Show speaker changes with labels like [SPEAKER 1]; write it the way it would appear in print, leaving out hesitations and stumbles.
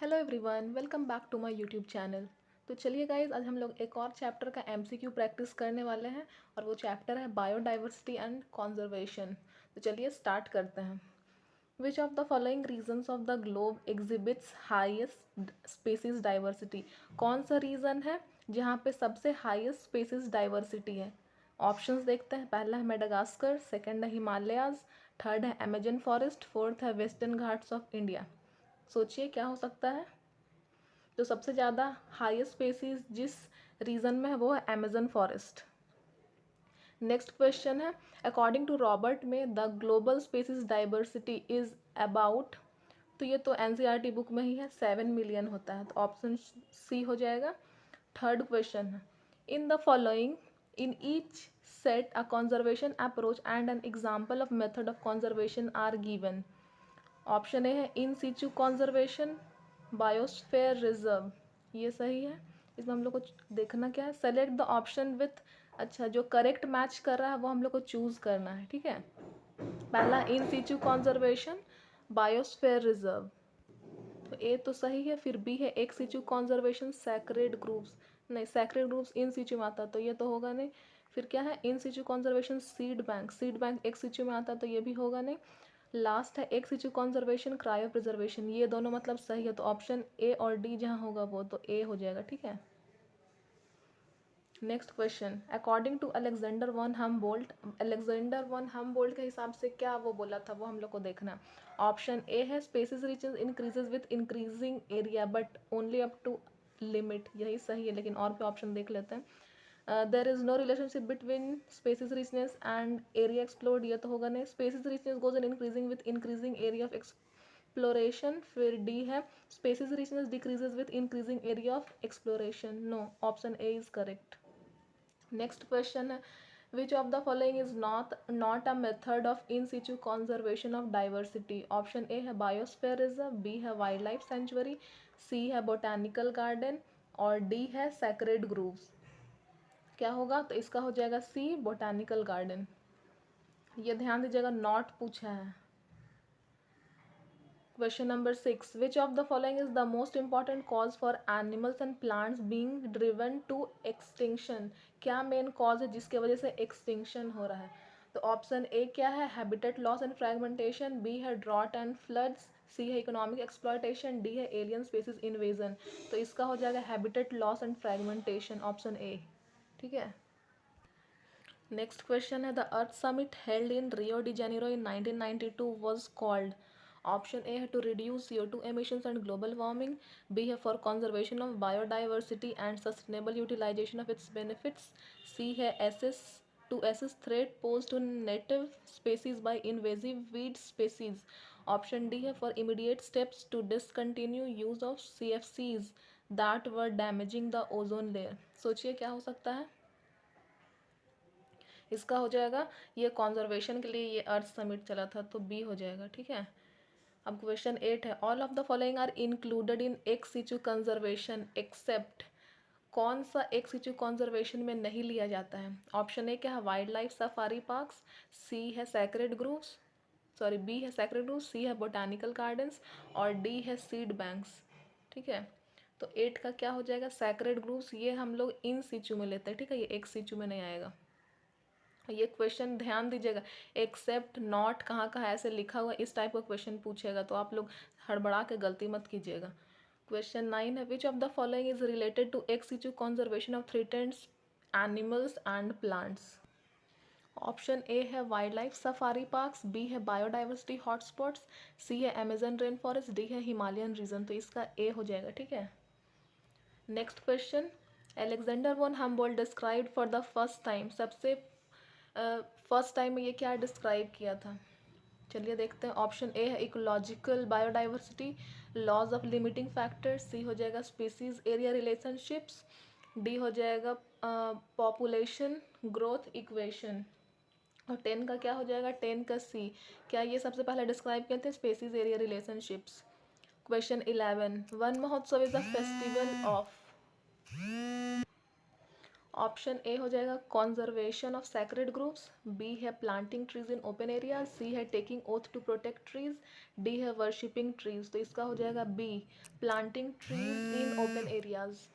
[SPEAKER 1] Hello everyone, welcome back to my YouTube channel. तो चलिए guys, आज हम लोग एक और चैप्टर का एमसीक्यू प्रैक्टिस करने वाले हैं और वो चैप्टर है बायोडाइवर्सिटी एंड कंजर्वेशन। तो चलिए स्टार्ट करते हैं। Which of the following regions of the globe exhibits highest species diversity? कौन सा रीज़न है जहाँ पे सबसे हाईएस्ट स्पेसीज डाइवर्सिटी है? ऑप्शंस देखते हैं। पहला है मेडागास्कर, सेकंड है हिमालयाज, थर्ड है अमेजन फॉरेस्ट, फोर्थ है वेस्टर्न घाट्स ऑफ इंडिया। सोचिए क्या हो सकता है। जो सबसे ज़्यादा हाईएस्ट स्पेसीज जिस रीजन में है वो है अमेजन फॉरेस्ट। नेक्स्ट क्वेश्चन है, अकॉर्डिंग टू रॉबर्ट में the global species diversity is about, तो ये तो एनसीईआरटी बुक में ही है, 7 मिलियन होता है, तो ऑप्शन सी हो जाएगा। थर्ड क्वेश्चन है, in the following in each set a conservation approach and an example of method of conservation are given. Option A है in situ conservation, biosphere reserve, ये सही है। इसमें हम लोग को देखना क्या है, सेलेक्ट द ऑप्शन विथ, अच्छा जो करेक्ट मैच कर रहा है वो हम लोग को चूज करना है, ठीक है। पहला इन सिचू कंजर्वेशन, बायोस्फेयर रिजर्व, तो ए तो सही है। फिर बी है एक सिचू कंजर्वेशन सैक्रेड ग्रुप्स, नहीं सैक्रेड ग्रुप्स इन सिचू में आता तो ये तो होगा नहीं। फिर क्या है in situ conservation seed bank, seed bank एक सिचू में आता तो ये भी होगा नहीं। लास्ट है एक सिचू कंजर्वेशन क्रायो प्रिजर्वेशन, ये दोनों मतलब सही है, तो ऑप्शन ए और डी जहाँ होगा वो तो ए हो जाएगा, ठीक है। Next question, according to Alexander von Humboldt, Alexander von Humboldt के हिसाब से क्या वो बोला था वो हम लोग को देखना। ऑप्शन ए है species riches increases with increasing area but only up to limit, यही सही है, लेकिन और भी ऑप्शन देख लेते हैं। There is no relationship between species richness and area explored, ये तो होगा नहीं। Species richness goes in increasing with increasing area of exploration, फिर डी है species richness decreases with increasing area of exploration, no, option A is correct. Next question है, which of the following is not a method of in situ conservation of diversity? Option A है biosphere reserve, B है wild life sanctuary, सी है botanical garden और D है sacred grooves. क्या होगा, तो इसका हो जाएगा सी, बोटानिकल गार्डन। ये ध्यान दीजिएगा, नॉट पूछा है। Question number 6. Which of the following is the most important cause for animals and plants being driven to extinction? क्या मेन कॉज है जिसके वजह से एक्सटिंक्शन हो रहा है? तो ऑप्शन ए क्या है, habitat loss and fragmentation, B है ड्रॉट एंड फ्लड्स, सी है इकोनॉमिक एक्सप्लॉयटेशन, डी है एलियन स्पीसीज इन्वेजन। तो इसका हो जाएगा habitat loss and fragmentation, option A, ठीक है। नेक्स्ट क्वेश्चन है, the Earth Summit held in Rio de Janeiro in 1992 was called. Option A है to reduce CO2 emissions and global warming, B है for conservation of biodiversity and sustainable utilization of its benefits, C है assess to assess threat posed to native species by invasive weed species, option D है for immediate steps to discontinue use of CFCs that were damaging the ozone layer। सोचिए क्या हो सकता है। इसका हो जाएगा, ये कॉन्जर्वेशन के लिए ये अर्थ समिट चला था तो बी हो जाएगा, ठीक है। अब क्वेश्चन 8 है, all of the following are included in ex situ conservation except, कौन सा एक्स सिचु कंजर्वेशन में नहीं लिया जाता है? ऑप्शन ए क्या है, वाइल्ड लाइफ सफारी पार्क्स, सी है सैक्रेड ग्रूव्स, सॉरी बी है सैक्रेड ग्रूव्स, सी है बोटानिकल गार्डन्स और डी है सीड बैंक्स, ठीक है। तो 8 का क्या हो जाएगा, सैक्रेड ग्रूव्स, ये हम लोग इन सिचु में लेते हैं, ठीक है, ये एक्स सिचु में नहीं आएगा। ये क्वेश्चन ध्यान दीजिएगा, एक्सेप्ट नॉट कहाँ कहाँ ऐसे लिखा हुआ, इस टाइप का क्वेश्चन पूछेगा तो आप लोग हड़बड़ा के गलती मत कीजिएगा। क्वेश्चन 9 है, which of the following is related to ex situ conservation of threatened animals and plants? Option A है wildlife safari parks, B है बायोडाइवर्सिटी हॉटस्पॉट्स, सी है अमेजन रेन फॉरेस्ट, डी है हिमालयन रीजन, तो इसका A हो जाएगा, ठीक है। Next question, Alexander von Humboldt described for the first time, सबसे फर्स्ट टाइम में ये क्या डिस्क्राइब किया था? चलिए देखते हैं। ऑप्शन ए है ecological biodiversity, laws of limiting factor, C हो जाएगा स्पीसीज एरिया रिलेशनशिप्स, डी हो जाएगा पॉपुलेशन ग्रोथ इक्वेशन, और 10 का क्या हो जाएगा, 10 का सी, क्या ये सबसे पहले डिस्क्राइब किए थे species area relationships. Question 11, Van Mahotsav is a festival of, option A हो जाएगा conservation of sacred groups, B है planting trees in open areas, C है taking oath to protect trees, D है वर्शिपिंग ट्रीज। तो इसका हो जाएगा B, planting trees in open areas.